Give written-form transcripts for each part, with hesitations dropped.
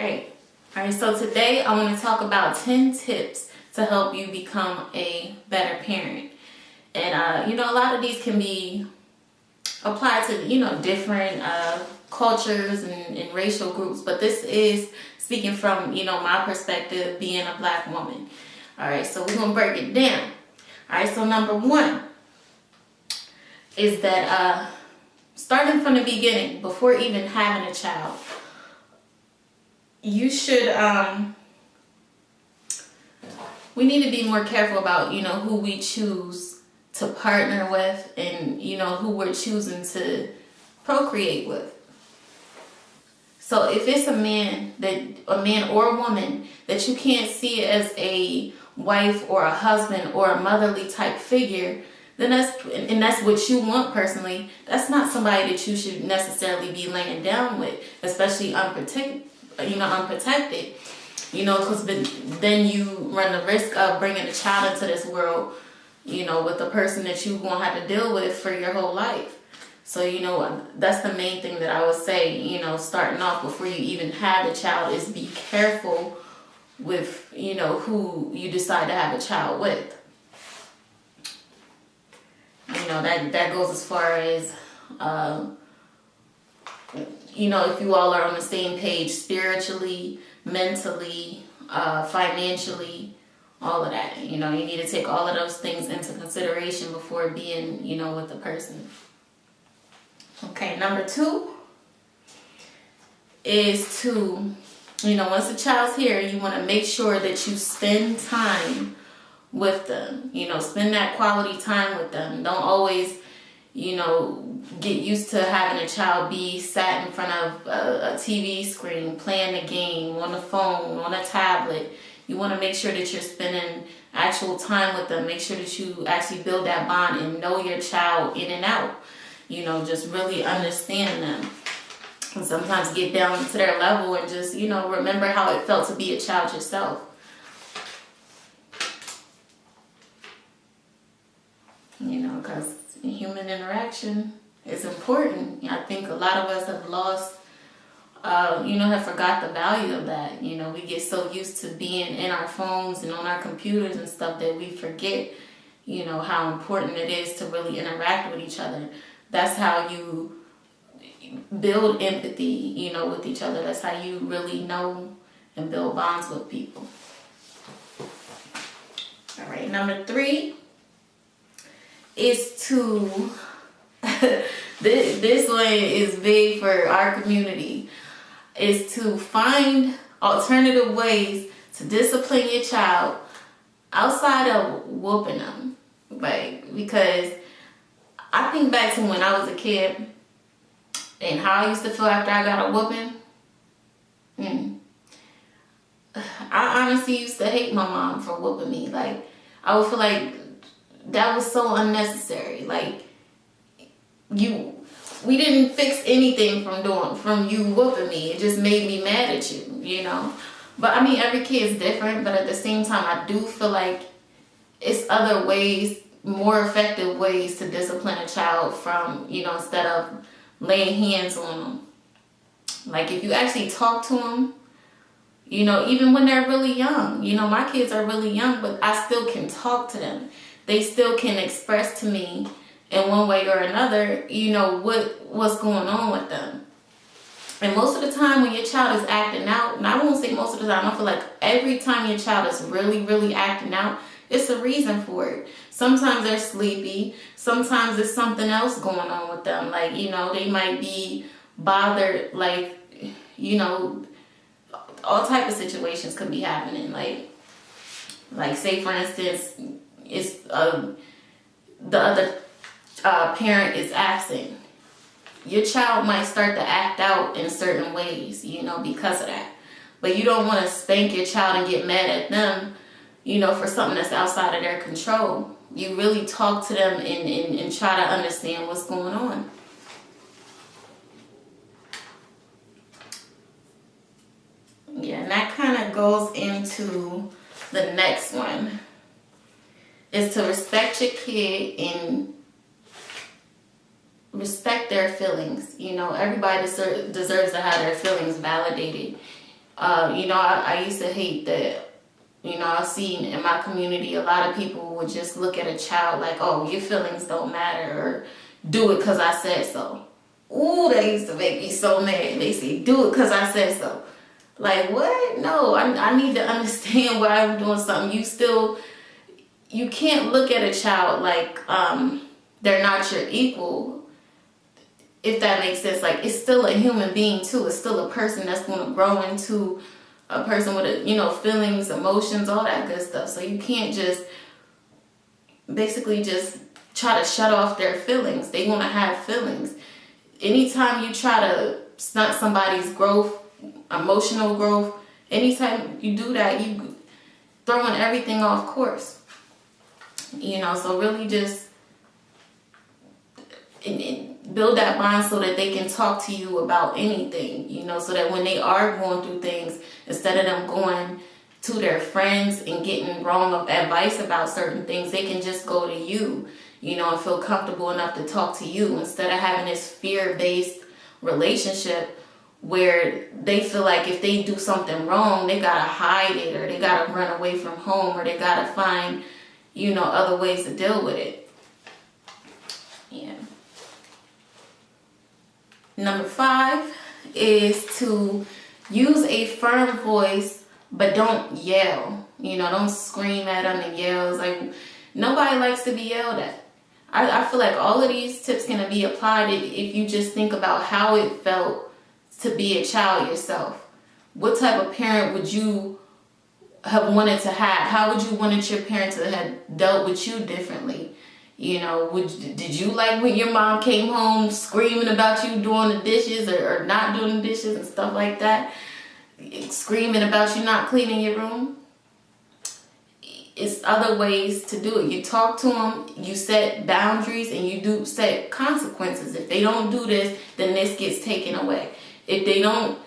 Alright, so today I want to talk about 10 tips to help you become a better parent. And, a lot of these can be applied to, different cultures and racial groups. But this is speaking from, my perspective being a black woman. Alright, so we're going to break it down. Alright, so number one is that starting from the beginning, before even having a child, you should, we need to be more careful about, who we choose to partner with and, who we're choosing to procreate with. So if it's a man or a woman that you can't see as a wife or a husband or a motherly type figure, then that's what you want personally, that's not somebody that you should necessarily be laying down with, especially unprotected, because then you run the risk of bringing a child into this world, with a person that you won't have to deal with for your whole life. So, that's the main thing that I would say, starting off before you even have a child is be careful with, who you decide to have a child with. That goes as far as, if you all are on the same page spiritually, mentally, financially, all of that. You need to take all of those things into consideration before being, with the person. Okay, number two is to, once the child's here, you want to make sure that you spend time with them. Spend that quality time with them. Don't always, get used to having a child be sat in front of a TV screen, playing a game, on the phone, on a tablet. You want to make sure that you're spending actual time with them. Make sure that you actually build that bond and know your child in and out. Just really understand them. And sometimes get down to their level and just, remember how it felt to be a child yourself. Because human interaction is important. I think a lot of us have lost, have forgot the value of that. We get so used to being in our phones and on our computers and stuff that we forget, how important it is to really interact with each other. That's how you build empathy, with each other. That's how you really know and build bonds with people. All right, number three is to, this one is big for our community, is to find alternative ways to discipline your child outside of whooping them. Because I think back to when I was a kid and how I used to feel after I got a whooping. I honestly used to hate my mom for whooping me. I would feel like that was so unnecessary. We didn't fix anything from you whooping me. It just made me mad at you, But every kid is different, but at the same time, I do feel like it's other ways, more effective ways to discipline a child from, instead of laying hands on them. If you actually talk to them, even when they're really young, my kids are really young, but I still can talk to them. They still can express to me in one way or another, what's going on with them. And most of the time when your child is acting out, and I won't say most of the time, I feel like every time your child is really, really acting out, it's a reason for it. Sometimes they're sleepy. Sometimes there's something else going on with them. They might be bothered, all type of situations could be happening. Say for instance, it's the other parent is absent. Your child might start to act out in certain ways, because of that. But you don't want to spank your child and get mad at them, for something that's outside of their control. You really talk to them and try to understand what's going on. Yeah, and that kind of goes into the next one. Is to respect your kid and respect their feelings. Everybody deserves to have their feelings validated. I used to hate that. I've seen in my community a lot of people would just look at a child like, oh, your feelings don't matter, or do it because I said so. Ooh, that used to make me so mad. They say, do it because I said so. Like, what? No, I need to understand why I'm doing something. You can't look at a child like they're not your equal, if that makes sense. Like, it's still a human being too. It's still a person that's going to grow into a person with feelings, emotions, all that good stuff. So you can't just basically just try to shut off their feelings. They want to have feelings. Anytime you try to stunt somebody's growth, emotional growth, anytime you do that, you throwing everything off course. So really just build that bond so that they can talk to you about anything, so that when they are going through things, instead of them going to their friends and getting wrong advice about certain things, they can just go to you, and feel comfortable enough to talk to you, instead of having this fear-based relationship where they feel like if they do something wrong, they gotta hide it, or they gotta run away from home, or they gotta find, other ways to deal with it. Yeah. Number 5 is to use a firm voice, but don't yell. Don't scream at them and yell. Like, nobody likes to be yelled at. I feel like all of these tips can be applied if you just think about how it felt to be a child yourself. What type of parent would you have wanted to have? How would you wanted your parents to have dealt with you differently? Did you like when your mom came home screaming about you doing the dishes or not doing the dishes and stuff like that? Screaming about you not cleaning your room? It's other ways to do it. You talk to them, you set boundaries, and you do set consequences. If they don't do this, then this gets taken away. If they don't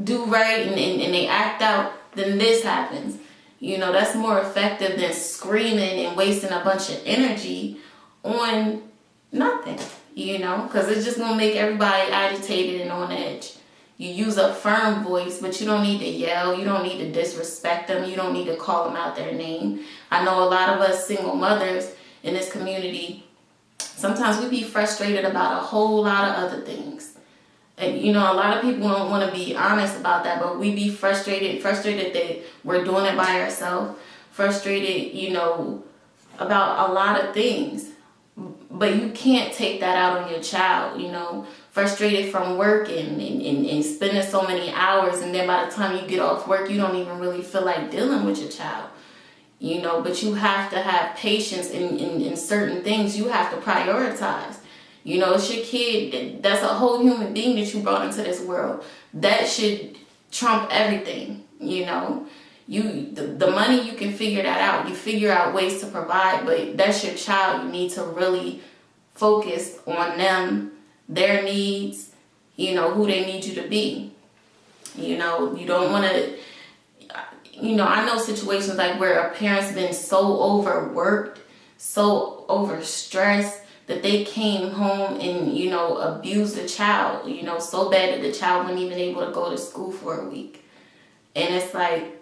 do right and they act out, then this happens. That's more effective than screaming and wasting a bunch of energy on nothing, because it's just going to make everybody agitated and on edge. You use a firm voice, but you don't need to yell. You don't need to disrespect them. You don't need to call them out their name. I know a lot of us single mothers in this community, sometimes we be frustrated about a whole lot of other things. And, a lot of people don't want to be honest about that, but we be frustrated that we're doing it by ourselves, frustrated, about a lot of things. But you can't take that out on your child, frustrated from work and spending so many hours, and then by the time you get off work, you don't even really feel like dealing with your child, but you have to have patience in certain things. You have to prioritize. It's your kid. That's a whole human being that you brought into this world. That should trump everything, the money, you can figure that out. You figure out ways to provide, but that's your child. You need to really focus on them, their needs, who they need you to be. You don't want to, I know situations like where a parent's been so overworked, so overstressed, that they came home and, abused the child, so bad that the child wasn't even able to go to school for a week. And it's like,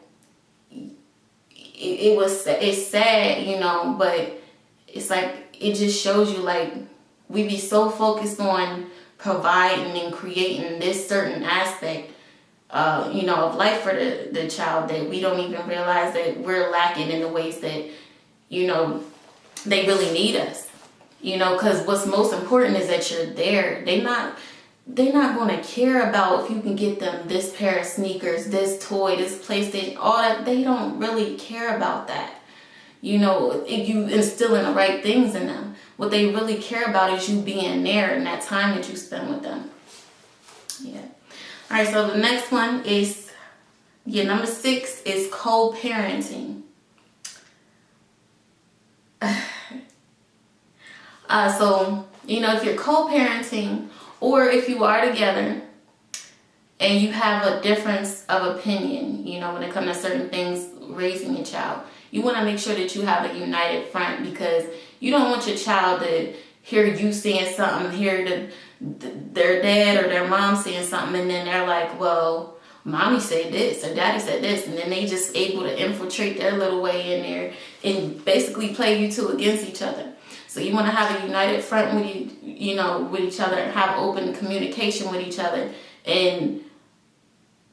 it's sad, but it's like, it just shows you, like, we be so focused on providing and creating this certain aspect, of life for the child, that we don't even realize that we're lacking in the ways that, they really need us. Because what's most important is that you're there. They're not going to care about if you can get them this pair of sneakers, this toy, this PlayStation, all that. They don't really care about that. If you instilling the right things in them. What they really care about is you being there and that time that you spend with them. Yeah. All right, so the next one is, number 6 is co-parenting. So, if you're co-parenting, or if you are together and you have a difference of opinion, when it comes to certain things, raising your child, you want to make sure that you have a united front, because you don't want your child to hear you saying something, hear their dad or their mom saying something, and then they're like, well, mommy said this or daddy said this, and then they just able to infiltrate their little way in there and basically play you two against each other. So you want to have a united front with with each other, and have open communication with each other, and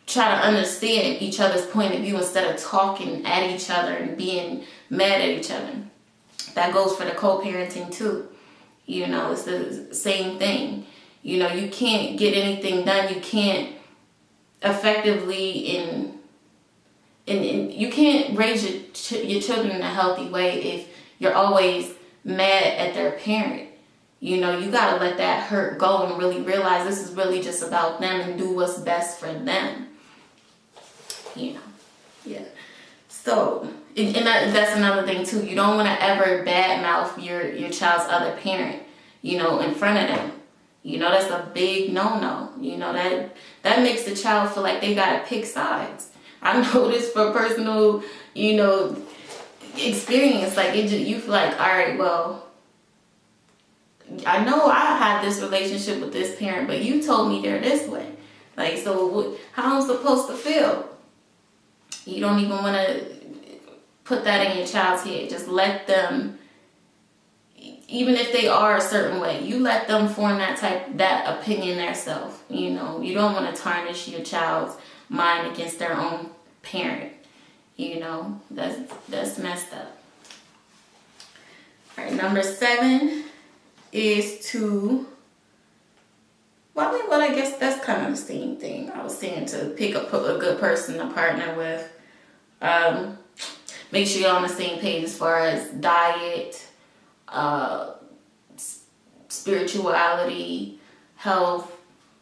try to understand each other's point of view instead of talking at each other and being mad at each other. That goes for the co-parenting too. It's the same thing. You can't get anything done. You can't effectively and you can't raise your children in a healthy way if you're always mad at their parent. You got to let that hurt go and really realize this is really just about them and do what's best for them. Yeah. So, and that's another thing too. You don't want to ever badmouth your child's other parent, in front of them. That's a big no-no. That makes the child feel like they got to pick sides. I know this for personal, experience. Like, you feel like, all right, well, I know I had this relationship with this parent, but you told me they're this way. Like, so how am I supposed to feel? You don't even want to put that in your child's head. Just let them, even if they are a certain way, you let them form that opinion themselves. You don't want to tarnish your child's mind against their own parent. That's messed up. All right, number 7 is to, well, I guess that's kind of the same thing. I was saying to pick a good person to partner with. Make sure you're on the same page as far as diet, spirituality, health,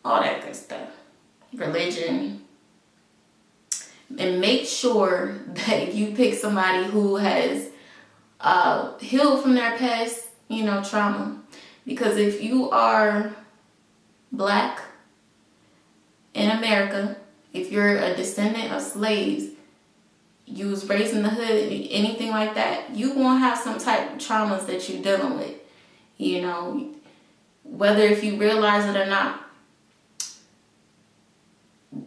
all that good stuff, religion. And make sure that you pick somebody who has healed from their past, trauma. Because if you are Black in America, if you're a descendant of slaves, you was raised in the hood, anything like that, you won't have some type of traumas that you're dealing with. Whether if you realize it or not,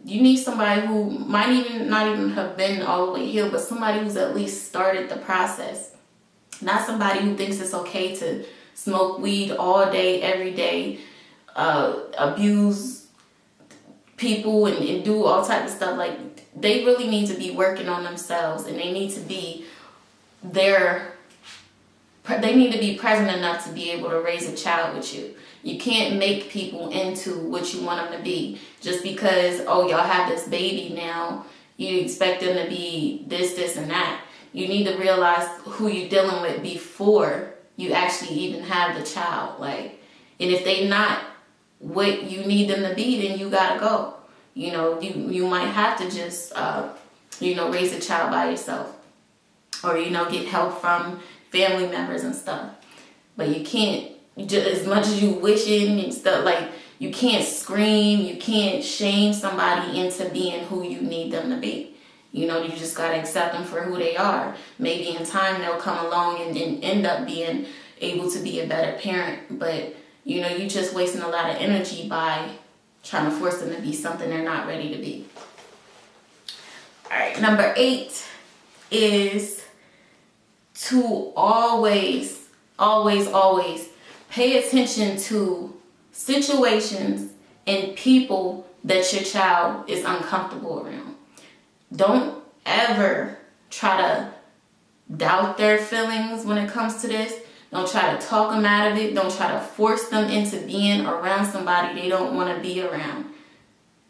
you need somebody who might not even have been all the way healed, but somebody who's at least started the process. Not somebody who thinks it's okay to smoke weed all day, every day, abuse people and do all type of stuff. Like, they really need to be working on themselves, and they need to be present enough to be able to raise a child with you. You can't make people into what you want them to be. Just because, y'all have this baby now, you expect them to be this, and that. You need to realize who you're dealing with before you actually even have the child. Like, and if they not what you need them to be, then you gotta go. You might have to just, raise a child by yourself. Or, get help from family members and stuff. But you can't, just as much as you wishing and stuff, like, you can't scream, you can't shame somebody into being who you need them to be. You just gotta accept them for who they are. Maybe in time they'll come along and end up being able to be a better parent. But, you're just wasting a lot of energy by trying to force them to be something they're not ready to be. All right, number 8 is to always pay attention to situations and people that your child is uncomfortable around. Don't ever try to doubt their feelings when it comes to this. Don't try to talk them out of it. Don't try to force them into being around somebody they don't want to be around.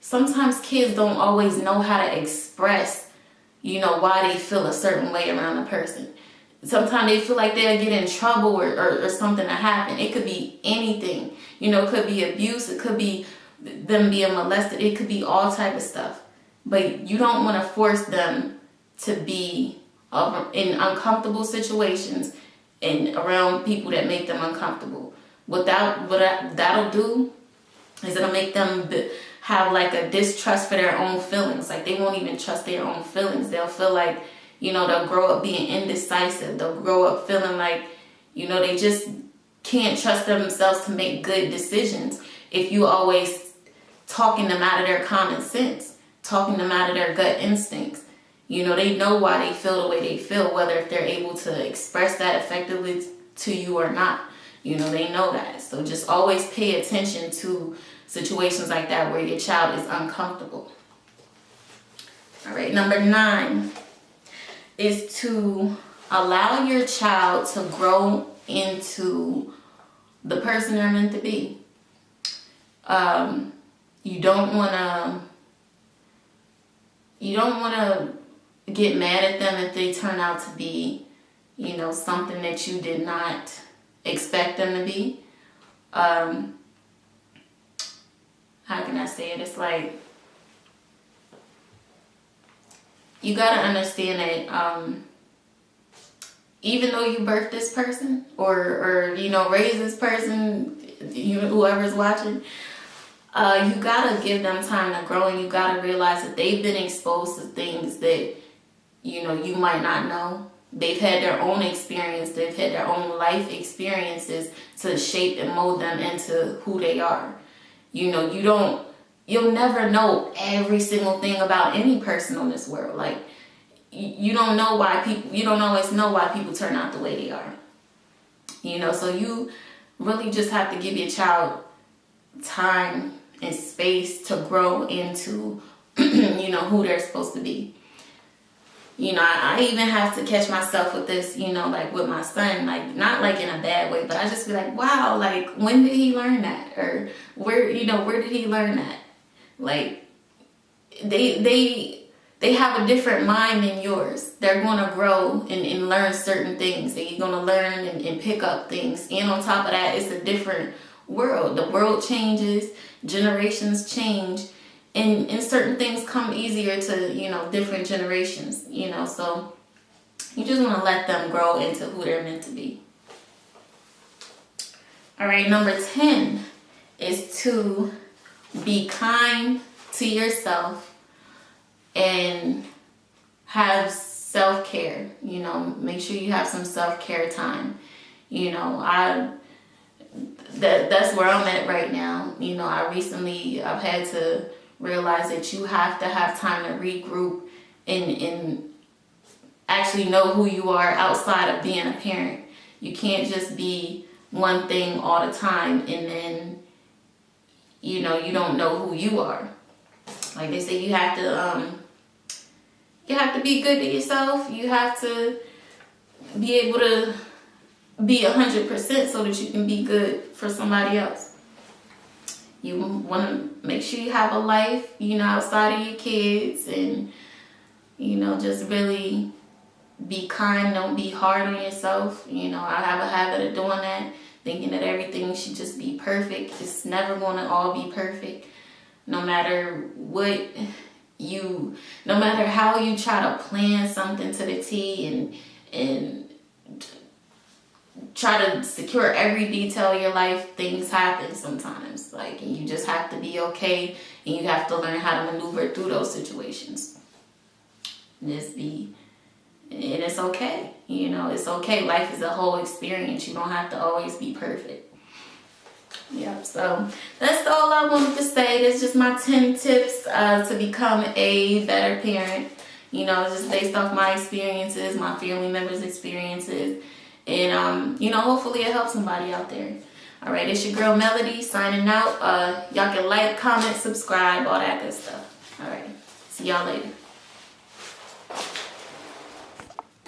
Sometimes kids don't always know how to express, why they feel a certain way around a person. Sometimes they feel like they'll get in trouble or something to happen. It could be anything. It could be abuse. It could be them being molested. It could be all type of stuff. But you don't want to force them to be in uncomfortable situations and around people that make them uncomfortable. What that'll do is it'll make them have like a distrust for their own feelings. Like, they won't even trust their own feelings. They'll feel like, they'll grow up being indecisive. They'll grow up feeling like, they just can't trust themselves to make good decisions if you always talking them out of their common sense. talking them out of their gut instincts. You know, they know why they feel the way they feel, whether if they're able to express that effectively to you or not. You know, they know that. So just always pay attention to situations like that where your child is uncomfortable. All right, number 9 is to allow your child to grow into the person they're meant to be. You don't want to get mad at them if they turn out to be, you know, something that you did not expect them to be. How can I say it? It's like, you gotta understand that even though you birthed this person or you know, raised this person, you know, whoever's watching, you gotta give them time to grow, and you gotta realize that they've been exposed to things that, you know, you might not know. They've had their own experience. They've had their own life experiences to shape and mold them into who they are. You know, you'll never know every single thing about any person on this world. Like, you don't always know why people turn out the way they are. You know, so you really just have to give your child time and space to grow into, you know, who they're supposed to be. You know, I even have to catch myself with this, you know, like with my son, like not like in a bad way, but I just be like, wow, like when did he learn that? Or where did he learn that? Like they have a different mind than yours. They're going to grow and learn certain things. They're going to learn and pick up things. And on top of that, it's a different world. The world changes, generations change. And certain things come easier to, you know, different generations, you know. So you just want to let them grow into who they're meant to be. All right, number 10 is to be kind to yourself and have self-care. You know, make sure you have some self-care time. You know, that's where I'm at right now. You know, I've had to realize that you have to have time to regroup and actually know who you are outside of being a parent. You can't just be one thing all the time and then, you know, you don't know who you are. Like they say, you have to be good to yourself. You have to be able to be 100% so that you can be good for somebody else. You want to make sure you have a life, you know, outside of your kids, and, you know, just really be kind. Don't be hard on yourself. You know, I have a habit of doing that, thinking that everything should just be perfect. It's never going to all be perfect. No matter how you try to plan something to the T and try to secure every detail of your life, things happen sometimes. Like, and you just have to be okay, and you have to learn how to maneuver through those situations. And it's okay. You know, it's okay. Life is a whole experience. You don't have to always be perfect. Yep, so that's all I wanted to say. That's just my 10 tips to become a better parent. You know, just based off my experiences, my family members' experiences. And, you know, hopefully it helps somebody out there. All right, it's your girl Melody signing out. Y'all can like, comment, subscribe, all that good stuff. All right, see y'all later.